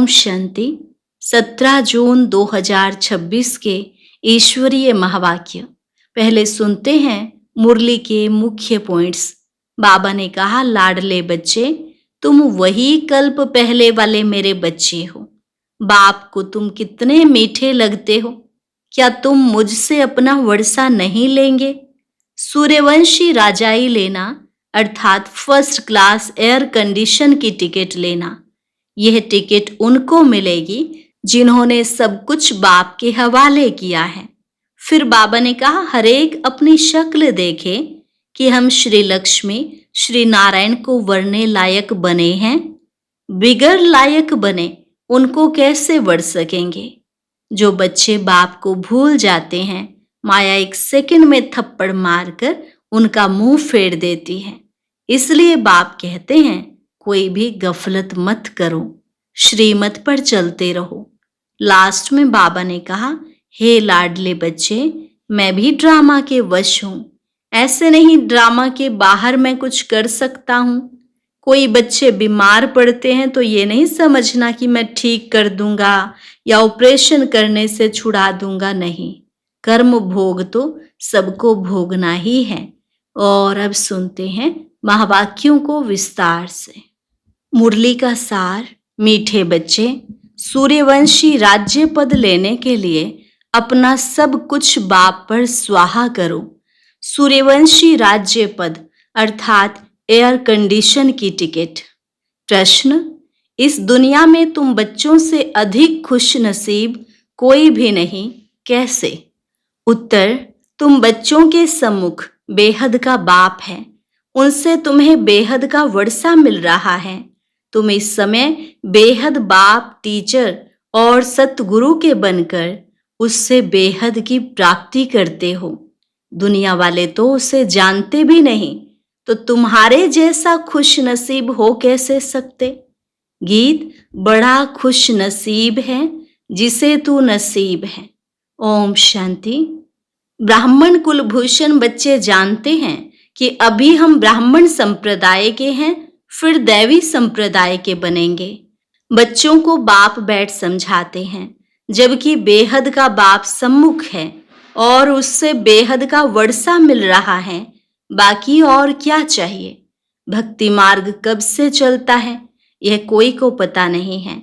शांति। 17 जून 2026 के ईश्वरीय महावाक्य। पहले सुनते हैं मुरली के मुख्य पॉइंट्स। बाबा ने कहा, लाडले बच्चे, तुम वही कल्प पहले वाले मेरे बच्चे हो। बाप को तुम कितने मीठे लगते हो। क्या तुम मुझसे अपना वर्षा नहीं लेंगे? सूर्यवंशी राजाई लेना अर्थात फर्स्ट क्लास एयर कंडीशन की टिकट लेना। यह टिकट उनको मिलेगी जिन्होंने सब कुछ बाप के हवाले किया है। फिर बाबा ने कहा, हरेक अपनी शक्ल देखे कि हम श्री लक्ष्मी श्री नारायण को वरने लायक बने हैं। बिगर लायक बने उनको कैसे वर सकेंगे? जो बच्चे बाप को भूल जाते हैं, माया एक सेकंड में थप्पड़ मारकर उनका मुंह फेर देती है। इसलिए बाप कहते हैं, कोई भी गफलत मत करो, श्रीमत पर चलते रहो। लास्ट में बाबा ने कहा, हे लाडले बच्चे, मैं भी ड्रामा के वश हूं। ऐसे नहीं ड्रामा के बाहर मैं कुछ कर सकता हूं। कोई बच्चे बीमार पड़ते हैं तो ये नहीं समझना कि मैं ठीक कर दूंगा या ऑपरेशन करने से छुड़ा दूंगा। नहीं, कर्म भोग तो सबको भोगना ही है। और अब सुनते हैं महावाक्यों को विस्तार से। मुरली का सार। मीठे बच्चे, सूर्यवंशी राज्य पद लेने के लिए अपना सब कुछ बाप पर स्वाहा करो। सूर्यवंशी राज्य पद अर्थात एयर कंडीशन की टिकट। प्रश्न, इस दुनिया में तुम बच्चों से अधिक खुश नसीब कोई भी नहीं, कैसे? उत्तर, तुम बच्चों के सम्मुख बेहद का बाप है। उनसे तुम्हें बेहद का वर्षा मिल रहा है। तुम इस समय बेहद बाप, टीचर और सतगुरु के बनकर उससे बेहद की प्राप्ति करते हो। दुनिया वाले तो उसे जानते भी नहीं, तो तुम्हारे जैसा खुश नसीब हो कैसे सकते? गीत, बड़ा खुश नसीब है जिसे तू नसीब है। ओम शांति। ब्राह्मण कुलभूषण बच्चे जानते हैं कि अभी हम ब्राह्मण संप्रदाय के हैं, फिर दैवी संप्रदाय के बनेंगे। बच्चों को बाप बैठ समझाते हैं, जबकि बेहद का बाप सम्मुख है और उससे बेहद का वर्षा मिल रहा है। बाकी और क्या चाहिए? भक्ति मार्ग कब से चलता है यह कोई को पता नहीं है।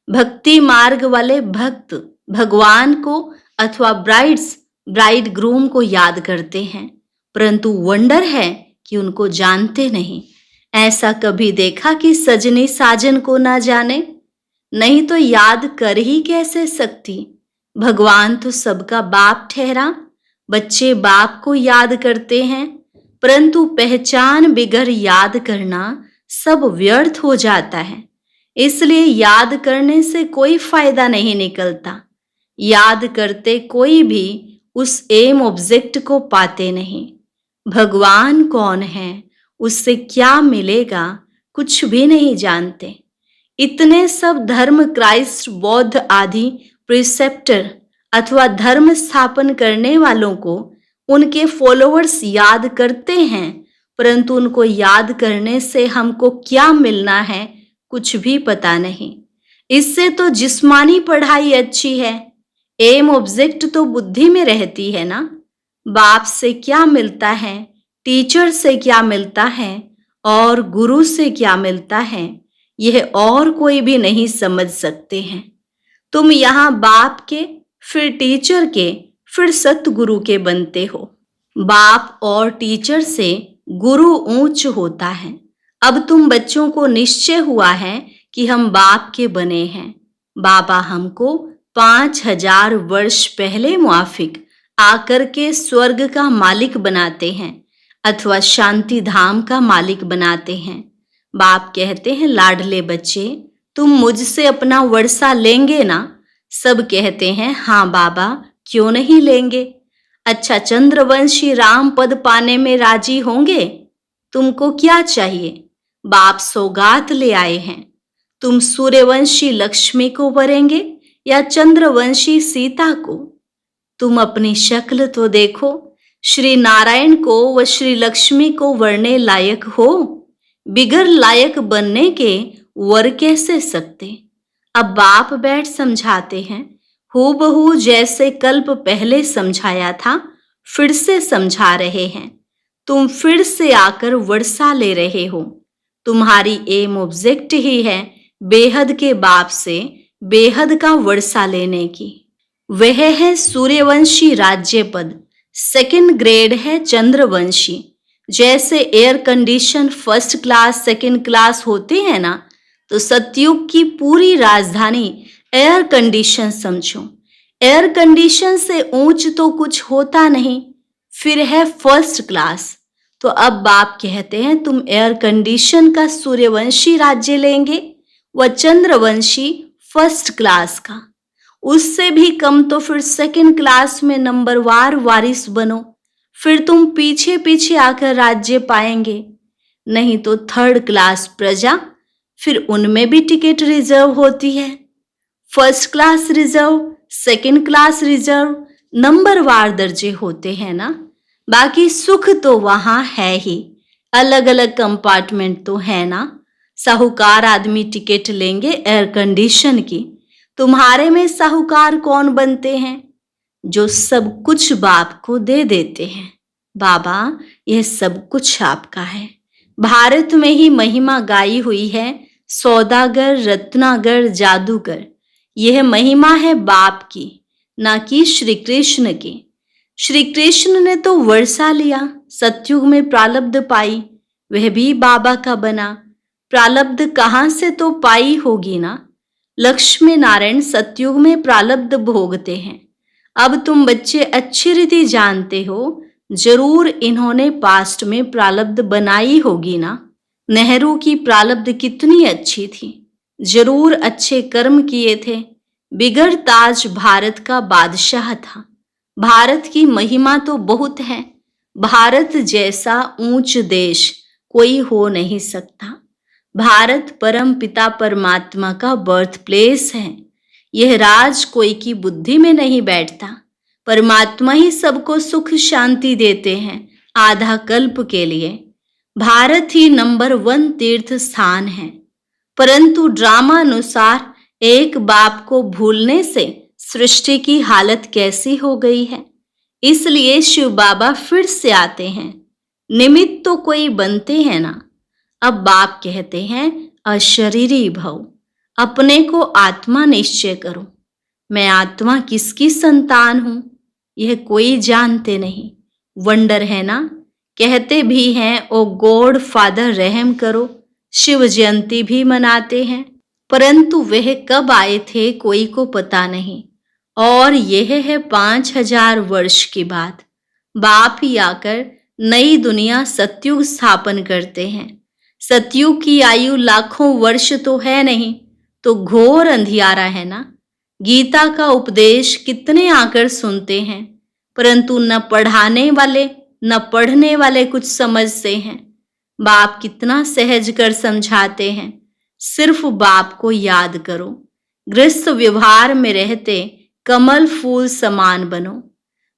भक्ति मार्ग वाले भक्त भगवान को अथवा ब्राइड ग्रूम को याद करते हैं, परंतु वंडर है कि उनको जानते नहीं। ऐसा कभी देखा कि सजनी साजन को ना जाने? नहीं तो याद कर ही कैसे सकती? भगवान तो सबका बाप ठहरा। बच्चे बाप को याद करते हैं, परंतु पहचान बिगर याद करना सब व्यर्थ हो जाता है। इसलिए याद करने से कोई फायदा नहीं निकलता। याद करते कोई भी उस एम ऑब्जेक्ट को पाते नहीं। भगवान कौन है, उससे क्या मिलेगा, कुछ भी नहीं जानते। इतने सब धर्म क्राइस्ट, बौद्ध आदि प्रिसेप्टर अथवा धर्म स्थापन करने वालों को उनके फॉलोअर्स याद करते हैं, परंतु उनको याद करने से हमको क्या मिलना है कुछ भी पता नहीं। इससे तो जिस्मानी पढ़ाई अच्छी है। एम ऑब्जेक्ट तो बुद्धि में रहती है ना। बाप से क्या मिलता है, टीचर से क्या मिलता है और गुरु से क्या मिलता है, यह और कोई भी नहीं समझ सकते हैं। तुम यहाँ बाप के, फिर टीचर के, फिर सतगुरु के बनते हो। बाप और टीचर से गुरु ऊंच होता है। अब तुम बच्चों को निश्चय हुआ है कि हम बाप के बने हैं। बाबा हमको 5000 वर्ष पहले मुआफिक आकर के स्वर्ग का मालिक बनाते हैं अथवा शांति धाम का मालिक बनाते हैं। बाप कहते हैं, लाडले बच्चे, तुम मुझसे अपना वर्षा लेंगे ना? सब कहते हैं, हाँ बाबा, क्यों नहीं लेंगे। अच्छा, चंद्रवंशी राम पद पाने में राजी होंगे? तुमको क्या चाहिए? बाप सौगात ले आए हैं। तुम सूर्यवंशी लक्ष्मी को वरेंगे या चंद्रवंशी सीता को? तुम अपनी शक्ल तो देखो। श्री नारायण को व श्री लक्ष्मी को वरने लायक हो। बिगर लायक बनने के वर कैसे सकते? अब बाप बैठ समझाते हैं, हूबहू जैसे कल्प पहले समझाया था, फिर से समझा रहे हैं। तुम फिर से आकर वर्षा ले रहे हो। तुम्हारी एम ऑब्जेक्ट ही है बेहद के बाप से बेहद का वर्षा लेने की। वह है सूर्यवंशी राज्य पद, सेकंड ग्रेड है चंद्रवंशी। जैसे air condition first class second class होते हैं ना, तो सतयुग की पूरी राजधानी एयर कंडीशन समझो। एयर कंडीशन से ऊंच तो कुछ होता नहीं, फिर है फर्स्ट क्लास। तो अब बाप कहते हैं तुम एयर कंडीशन का सूर्यवंशी राज्य लेंगे, व चंद्रवंशी फर्स्ट क्लास का। उससे भी कम तो फिर सेकंड क्लास में नंबरवार वारिस बनो, फिर तुम पीछे पीछे आकर राज्य पाएंगे। नहीं तो थर्ड क्लास प्रजा, फिर उनमें भी टिकट रिजर्व होती है। First class reserve, second class reserve, नंबरवार दर्जे होते हैं ना। बाकी सुख तो वहां है ही, अलग अलग कंपार्टमेंट तो है ना। साहूकार आदमी टिकट लेंगे एयर कंडीशन की। तुम्हारे में साहूकार कौन बनते हैं? जो सब कुछ बाप को दे देते हैं। बाबा, यह सब कुछ आपका है। भारत में ही महिमा गाई हुई है, सौदागर, रत्नागर, जादूगर। यह महिमा है बाप की, ना कि श्री कृष्ण की। श्री कृष्ण ने तो वर्षा लिया, सतयुग में प्रारब्ध पाई, वह भी बाबा का बना। प्रारब्ध कहां से तो पाई होगी ना। लक्ष्मी नारायण सतयुग में प्रारब्ध भोगते हैं। अब तुम बच्चे अच्छी रीति जानते हो, जरूर इन्होंने पास्ट में प्रारब्ध बनाई होगी ना। नेहरू की प्रारब्ध कितनी अच्छी थी, जरूर अच्छे कर्म किए थे। बिगर ताज भारत का बादशाह था। भारत की महिमा तो बहुत है। भारत जैसा ऊंच देश कोई हो नहीं सकता। भारत परम पिता परमात्मा का बर्थ प्लेस है। यह राज कोई की बुद्धि में नहीं बैठता। परमात्मा ही सबको सुख शांति देते हैं आधा कल्प के लिए। भारत ही नंबर 1 तीर्थ स्थान है। परंतु ड्रामा अनुसार एक बाप को भूलने से सृष्टि की हालत कैसी हो गई है। इसलिए शिव बाबा फिर से आते हैं। निमित्त तो कोई बनते हैं ना। अब बाप कहते हैं अशरीरी भव, अपने को आत्मा निश्चय करो। मैं आत्मा किसकी संतान हूं, यह कोई जानते नहीं। वंडर है ना। कहते भी हैं ओ गॉड फादर रहम करो। शिव जयंती भी मनाते हैं, परंतु वह कब आए थे कोई को पता नहीं। और यह है 5000 वर्ष की बात। बाप ही आकर नई दुनिया सतयुग स्थापन करते हैं। सतयुग की आयु लाखों वर्ष तो है नहीं, तो घोर अंधियारा है ना। गीता का उपदेश कितने आकर सुनते हैं, परंतु न पढ़ाने वाले न पढ़ने वाले कुछ समझते हैं। बाप कितना सहज कर समझाते हैं। सिर्फ बाप को याद करो। गृहस्थ व्यवहार में रहते कमल फूल समान बनो।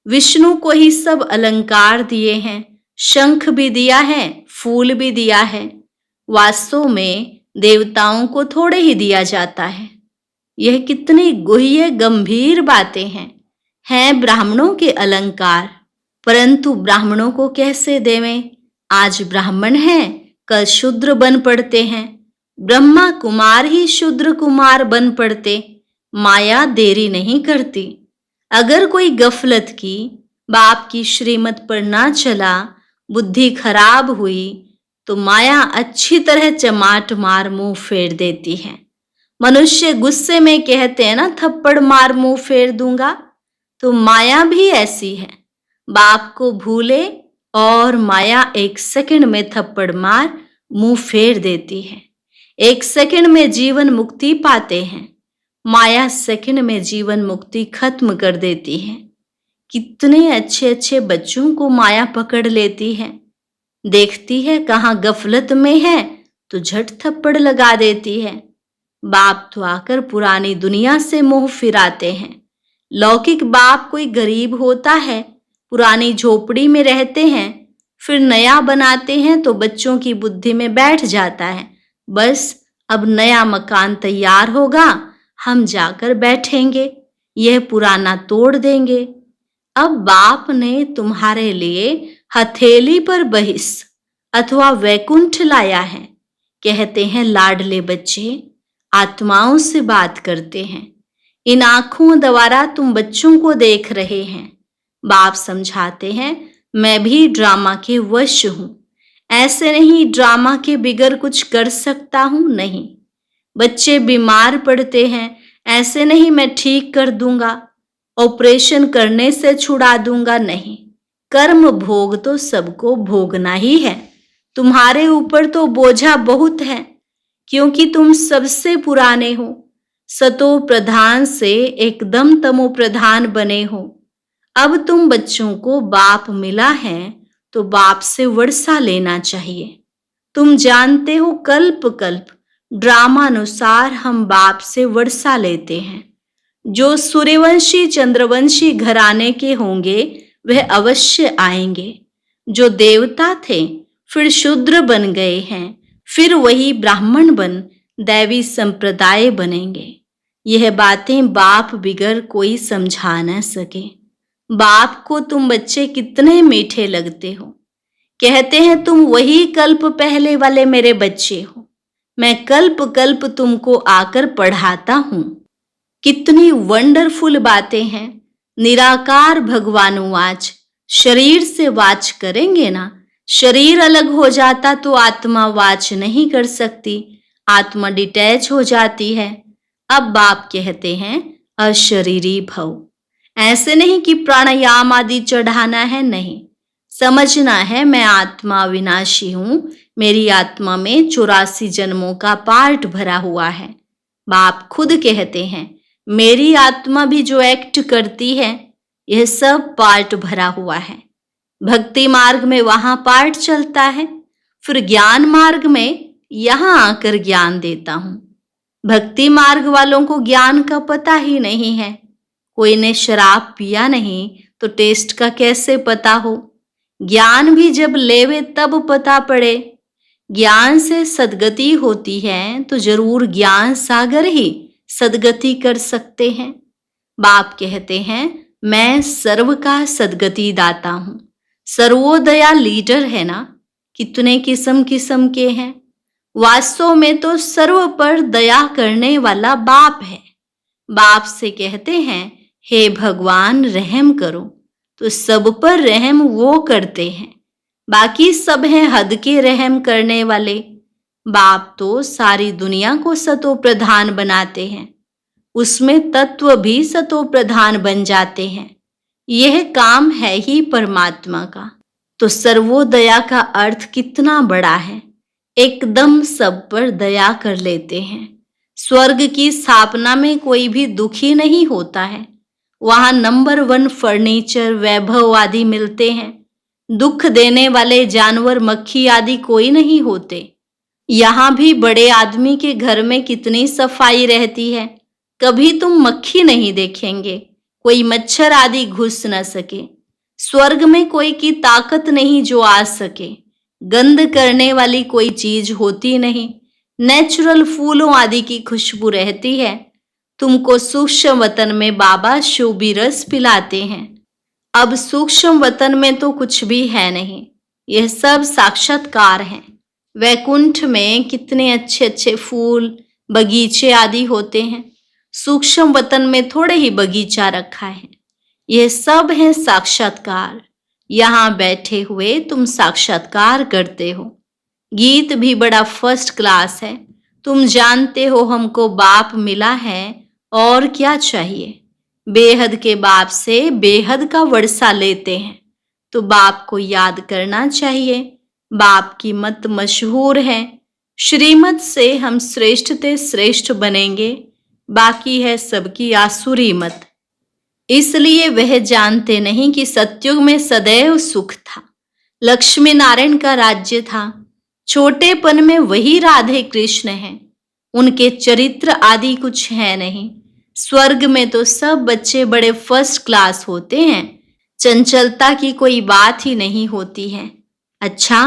विष्णु को ही सब अलंकार दिए हैं, शंख भी दिया है, फूल भी दिया है। वास्तव में देवताओं को थोड़े ही दिया जाता है। यह कितनी गुह्य गंभीर बातें हैं ब्राह्मणों के अलंकार, परंतु ब्राह्मणों को कैसे देवें? आज ब्राह्मण हैं, कल शूद्र बन पड़ते हैं। ब्रह्मा कुमार ही शूद्र कुमार बन पड़ते। माया देरी नहीं करती। अगर कोई गफलत की, बाप की श्रीमत पर ना चला, बुद्धि खराब हुई, तो माया अच्छी तरह चमाट मार मुंह फेर देती है। मनुष्य गुस्से में कहते हैं ना, थप्पड़ मार मुंह फेर दूंगा। तो माया भी ऐसी है। बाप को भूले और माया 1 सेकंड में थप्पड़ मार मुंह फेर देती है। 1 सेकंड में जीवन मुक्ति पाते हैं। माया सेकंड में जीवन मुक्ति खत्म कर देती है। कितने अच्छे अच्छे बच्चों को माया पकड़ लेती है। देखती है कहाँ गफलत में है तो झट थप्पड़ लगा देती है। बाप तो आकर पुरानी दुनिया से मुंह फिराते हैं। लौकिक बाप कोई गरीब होता है, पुरानी झोपड़ी में रहते हैं, फिर नया बनाते हैं तो बच्चों की बुद्धि में बैठ जाता है, बस अब नया मकान तैयार होगा, हम जाकर बैठेंगे, यह पुराना तोड़ देंगे। अब बाप ने तुम्हारे लिए हथेली पर बहिस अथवा वैकुंठ लाया है। कहते हैं लाडले बच्चे आत्माओं से बात करते हैं। इन आंखों द्वारा तुम बच्चों को देख रहे हैं। बाप समझाते हैं मैं भी ड्रामा के वश हूं। ऐसे नहीं ड्रामा के बिगर कुछ कर सकता हूं, नहीं। बच्चे बीमार पड़ते हैं, ऐसे नहीं मैं ठीक कर दूंगा, ऑपरेशन करने से छुड़ा दूंगा, नहीं। कर्म भोग तो सबको भोगना ही है। तुम्हारे ऊपर तो बोझा बहुत है, क्योंकि तुम सबसे पुराने हो। सतो प्रधान से एकदम तमो प्रधान बने हो। अब तुम बच्चों को बाप मिला है तो बाप से वर्षा लेना चाहिए। तुम जानते हो कल्प कल्प ड्रामानुसार हम बाप से वर्षा लेते हैं। जो सूर्यवंशी चंद्रवंशी घराने के होंगे वह अवश्य आएंगे। जो देवता थे फिर शूद्र बन गए हैं, फिर वही ब्राह्मण बन दैवी संप्रदाय बनेंगे। यह बातें बाप बिगर कोई समझा न सके। बाप को तुम बच्चे कितने मीठे लगते हो। कहते हैं तुम वही कल्प पहले वाले मेरे बच्चे हो। मैं कल्प कल्प तुमको आकर पढ़ाता हूं। कितनी वंडरफुल बातें हैं। निराकार भगवान वाच, शरीर से वाच करेंगे ना। शरीर अलग हो जाता तो आत्मा वाच नहीं कर सकती, आत्मा डिटैच हो जाती है। अब बाप कहते हैं अशरीरी भव। ऐसे नहीं कि प्राणायाम आदि चढ़ाना है, नहीं। समझना है मैं आत्मा विनाशी हूं। मेरी आत्मा में 84 जन्मों का पार्ट भरा हुआ है। बाप खुद कहते हैं मेरी आत्मा भी जो एक्ट करती है यह सब पार्ट भरा हुआ है। भक्ति मार्ग में वहां पार्ट चलता है, फिर ज्ञान मार्ग में यहां आकर ज्ञान देता हूं। भक्ति मार्ग वालों को ज्ञान का पता ही नहीं है। कोई ने शराब पिया नहीं तो टेस्ट का कैसे पता हो। ज्ञान भी जब लेवे तब पता पड़े। ज्ञान से सद्गति होती है तो जरूर ज्ञान सागर ही सद्गति कर सकते हैं। बाप कहते हैं मैं सर्व का सद्गति दाता हूं। सर्वोदया लीडर है ना। कितने किस्म किस्म के हैं। वास्तव में तो सर्व पर दया करने वाला बाप है। बाप से कहते हैं हे भगवान रहम करो, तो सब पर रहम वो करते हैं। बाकी सब हैं हद के रहम करने वाले। बाप तो सारी दुनिया को सतो प्रधान बनाते हैं, उसमें तत्व भी सतो प्रधान बन जाते हैं। यह काम है ही परमात्मा का। तो सर्वोदया का अर्थ कितना बड़ा है। एकदम सब पर दया कर लेते हैं। स्वर्ग की स्थापना में कोई भी दुखी नहीं होता है। वहां नंबर 1 फर्नीचर वैभव आदि मिलते हैं। दुख देने वाले जानवर मक्खी आदि कोई नहीं होते। यहाँ भी बड़े आदमी के घर में कितनी सफाई रहती है। कभी तुम मक्खी नहीं देखेंगे, कोई मच्छर आदि घुस न सके। स्वर्ग में कोई की ताकत नहीं जो आ सके। गंध करने वाली कोई चीज होती नहीं। नेचुरल फूलों आदि की खुशबू रहती है। तुमको सूक्ष्म वतन में बाबा शोभी रस पिलाते हैं। अब सूक्ष्म वतन में तो कुछ भी है नहीं, यह सब साक्षात्कार है। वैकुंठ में कितने अच्छे अच्छे फूल बगीचे आदि होते हैं। सूक्ष्म वतन में थोड़े ही बगीचा रखा है। यह सब है साक्षात्कार। यहाँ बैठे हुए तुम साक्षात्कार करते हो। गीत भी बड़ा फर्स्ट क्लास है। तुम जानते हो हमको बाप मिला है और क्या चाहिए। बेहद के बाप से बेहद का वर्षा लेते हैं, तो बाप को याद करना चाहिए। बाप की मत मशहूर है। श्रीमत से हम श्रेष्ठ ते श्रेष्ठ बनेंगे, बाकी है सबकी आसुरी मत। इसलिए वह जानते नहीं कि सतयुग में सदैव सुख था। लक्ष्मी नारायण का राज्य था। छोटेपन में वही राधे कृष्ण हैं। उनके चरित्र आदि कुछ है नहीं। स्वर्ग में तो सब बच्चे बड़े फर्स्ट क्लास होते हैं। चंचलता की कोई बात ही नहीं होती है। अच्छा,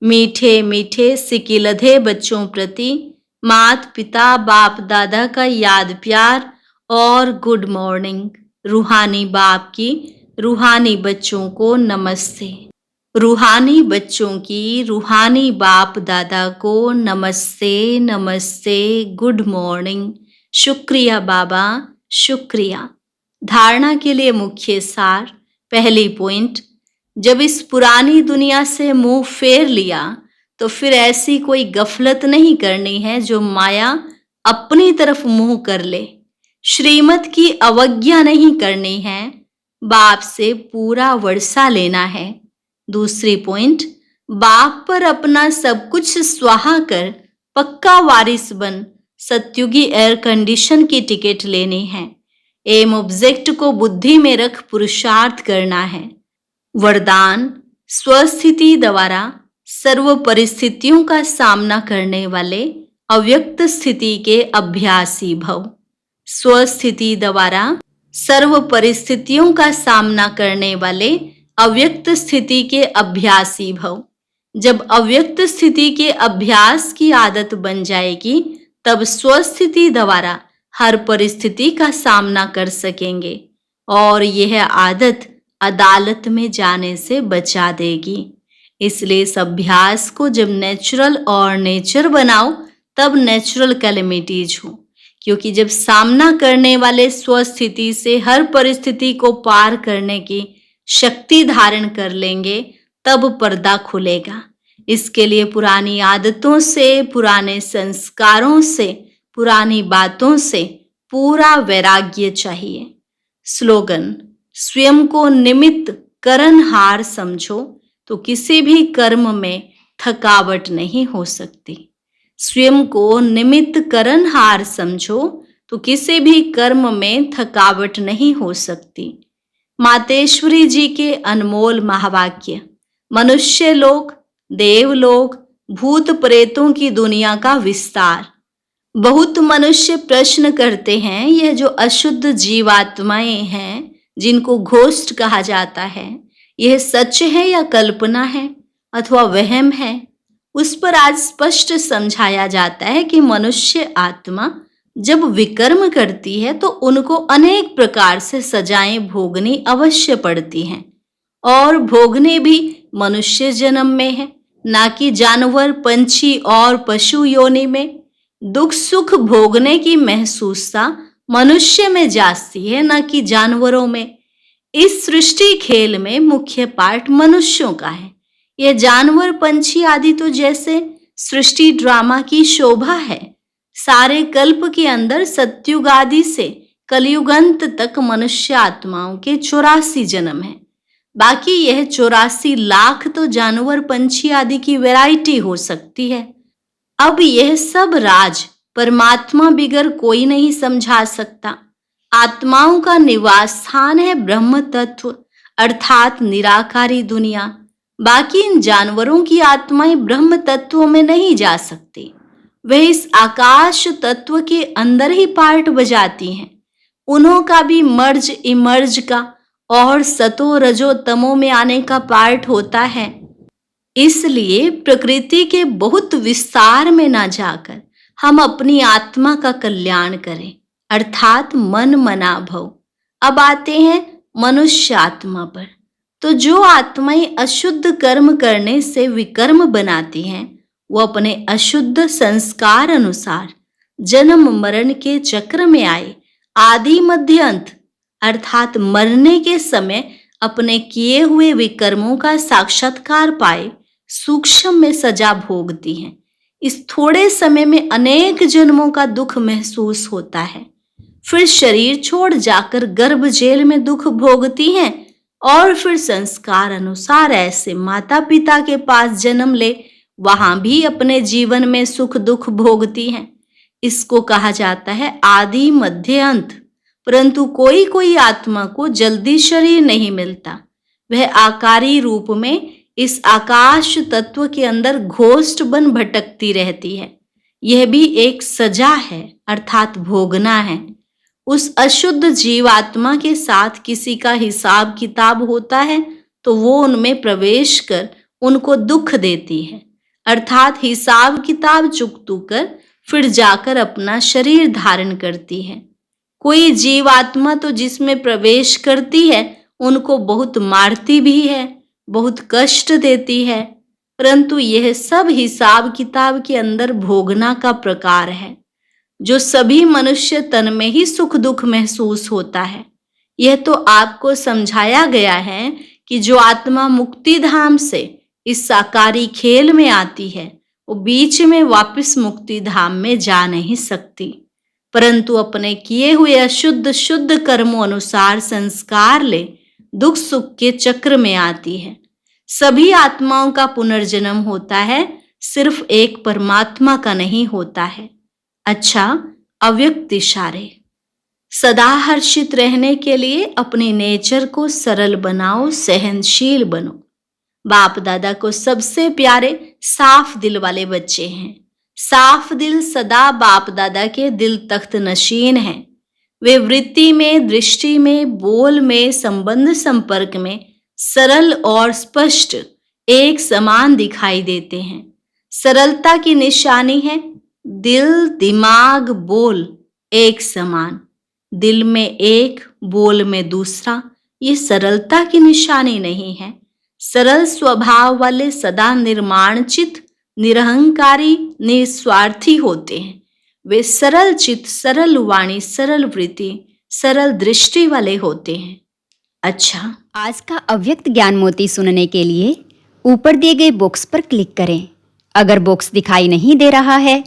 मीठे मीठे सिकिलधे बच्चों प्रति माता पिता बाप दादा का याद प्यार और गुड मॉर्निंग। रूहानी बाप की रूहानी बच्चों को नमस्ते। रूहानी बच्चों की रूहानी बाप दादा को नमस्ते नमस्ते, गुड मॉर्निंग। शुक्रिया बाबा, शुक्रिया। धारणा के लिए मुख्य सार। पहली पॉइंट, जब इस पुरानी दुनिया से मुंह फेर लिया तो फिर ऐसी कोई गफलत नहीं करनी है जो माया अपनी तरफ मुंह कर ले। श्रीमत की अवज्ञा नहीं करनी है, बाप से पूरा वर्षा लेना है। दूसरी पॉइंट, बाप पर अपना सब कुछ स्वाहा कर पक्का वारिस बन सत्युगी एयर कंडीशन की टिकट लेनी है। एम ऑब्जेक्ट को बुद्धि में रख पुरुषार्थ करना है। वरदान, स्वस्थिति द्वारा सर्व परिस्थितियों का सामना करने वाले अव्यक्त स्थिति के अभ्यासी भव। स्वस्थिति द्वारा सर्व परिस्थितियों का सामना करने वाले अव्यक्त स्थिति के अभ्यासी भव। जब अव्यक्त स्थिति के अभ्यास की आदत बन जाएगी तब स्वस्थिति द्वारा हर परिस्थिति का सामना कर सकेंगे और यह आदत अदालत में जाने से बचा देगी। इसलिए इस अभ्यास को जब नेचुरल और नेचर बनाओ तब नेचुरल कैलेमिटीज हो, क्योंकि जब सामना करने वाले स्वस्थिति से हर परिस्थिति को पार करने की शक्ति धारण कर लेंगे तब पर्दा खुलेगा। इसके लिए पुरानी आदतों से, पुराने संस्कारों से, पुरानी बातों से पूरा वैराग्य चाहिए। स्लोगन, स्वयं को निमित्त करनहार समझो तो किसी भी कर्म में थकावट नहीं हो सकती। स्वयं को निमित्त करनहार समझो तो किसी भी कर्म में थकावट नहीं हो सकती। मातेश्वरी जी के अनमोल महावाक्य। मनुष्य लोक, देवलोक, भूत प्रेतों की दुनिया का विस्तार। बहुत मनुष्य प्रश्न करते हैं, यह जो अशुद्ध जीवात्माएं हैं जिनको घोस्ट कहा जाता है, यह सच है या कल्पना है अथवा वहम है? उस पर आज स्पष्ट समझाया जाता है कि मनुष्य आत्मा जब विकर्म करती है तो उनको अनेक प्रकार से सजाएं भोगनी अवश्य पड़ती हैं और भोगने भी मनुष्य जन्म में है, ना कि जानवर, पंछी और पशु योनि में। दुख सुख भोगने की महसूसता मनुष्य में जाती है, ना कि जानवरों में। इस सृष्टि खेल में मुख्य पार्ट मनुष्यों का है। यह जानवर, पंछी आदि तो जैसे सृष्टि ड्रामा की शोभा है। सारे कल्प के अंदर सत्युग आदि से कलयुगंत तक मनुष्य आत्माओं के 84 जन्म हैं। बाकी यह 84 लाख तो जानवर, पंछी आदि की वैरायटी हो सकती है। अब यह सब राज परमात्मा बिगर कोई नहीं समझा सकता। आत्माओं का निवास स्थान है ब्रह्म तत्व अर्थात निराकारी दुनिया। बाकी इन जानवरों की आत्माएं ब्रह्म तत्व में नहीं जा सकती, वे इस आकाश तत्व के अंदर ही पार्ट बजाती हैं। उन्हों का भी मर्ज इमर्ज का और सतो रजो तमो में आने का पार्ट होता है। इसलिए प्रकृति के बहुत विस्तार में ना जाकर हम अपनी आत्मा का कल्याण करें, अर्थात मन मना भव। अब आते हैं मनुष्य आत्मा पर। तो जो आत्माएं अशुद्ध कर्म करने से विकर्म बनाती हैं, वो अपने अशुद्ध संस्कार अनुसार जन्म मरण के चक्र में आए आदि मध्य अंत अर्थात मरने के समय अपने किए हुए विकर्मों का साक्षात्कार पाए सूक्ष्म में सजा भोगती हैं। इस थोड़े समय में अनेक जन्मों का दुख महसूस होता है। फिर शरीर छोड़ जाकर गर्भ जेल में दुख भोगती हैं और फिर संस्कार अनुसार ऐसे माता पिता के पास जन्म ले वहां भी अपने जीवन में सुख दुख भोगती हैं। इसको कहा जाता है आदि मध्य अंत। परंतु कोई कोई आत्मा को जल्दी शरीर नहीं मिलता, वह आकारी रूप में इस आकाश तत्व के अंदर घोस्ट बन भटकती रहती है। यह भी एक सजा है अर्थात भोगना है। उस अशुद्ध जीवात्मा के साथ किसी का हिसाब किताब होता है तो वो उनमें प्रवेश कर उनको दुख देती है, अर्थात हिसाब किताब चुकतू कर फिर जाकर अपना शरीर धारण करती है। कोई जीवात्मा तो जिसमें प्रवेश करती है उनको बहुत मारती भी है, बहुत कष्ट देती है, परंतु यह सब हिसाब किताब के अंदर भोगना का प्रकार है। जो सभी मनुष्य तन में ही सुख दुख महसूस होता है। यह तो आपको समझाया गया है कि जो आत्मा मुक्ति धाम से इस साकारी खेल में आती है वो बीच में वापस मुक्ति धाम में जा नहीं सकती, परंतु अपने किए हुए अशुद्ध शुद्ध कर्मों अनुसार संस्कार ले दुख सुख के चक्र में आती है। सभी आत्माओं का पुनर्जन्म होता है, सिर्फ एक परमात्मा का नहीं होता है। अच्छा, अव्यक्त इशारे। सदा हर्षित रहने के लिए अपने नेचर को सरल बनाओ, सहनशील बनो। बाप दादा को सबसे प्यारे साफ दिल वाले बच्चे हैं। साफ दिल सदा बाप दादा के दिल तख्त नशीन हैं। वे वृत्ति में, दृष्टि में, बोल में, संबंध संपर्क में सरल और स्पष्ट एक समान दिखाई देते हैं। सरलता की निशानी है दिल, दिमाग, बोल एक समान। दिल में एक, बोल में दूसरा, ये सरलता की निशानी नहीं है। सरल स्वभाव वाले सदा निर्माणचित, निरहंकारी, निस्वार्थी होते हैं। वे सरल चित, सरल वाणी, सरल वृत्ति, सरल दृष्टि वाले होते हैं। अच्छा, आज का अव्यक्त ज्ञान मोती सुनने के लिए ऊपर दिए गए बॉक्स पर क्लिक करें। अगर बॉक्स दिखाई नहीं दे रहा है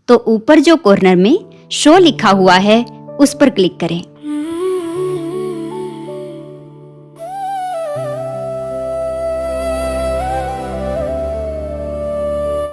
तो ऊपर जो कॉर्नर में शो लिखा हुआ है उस पर क्लिक करें।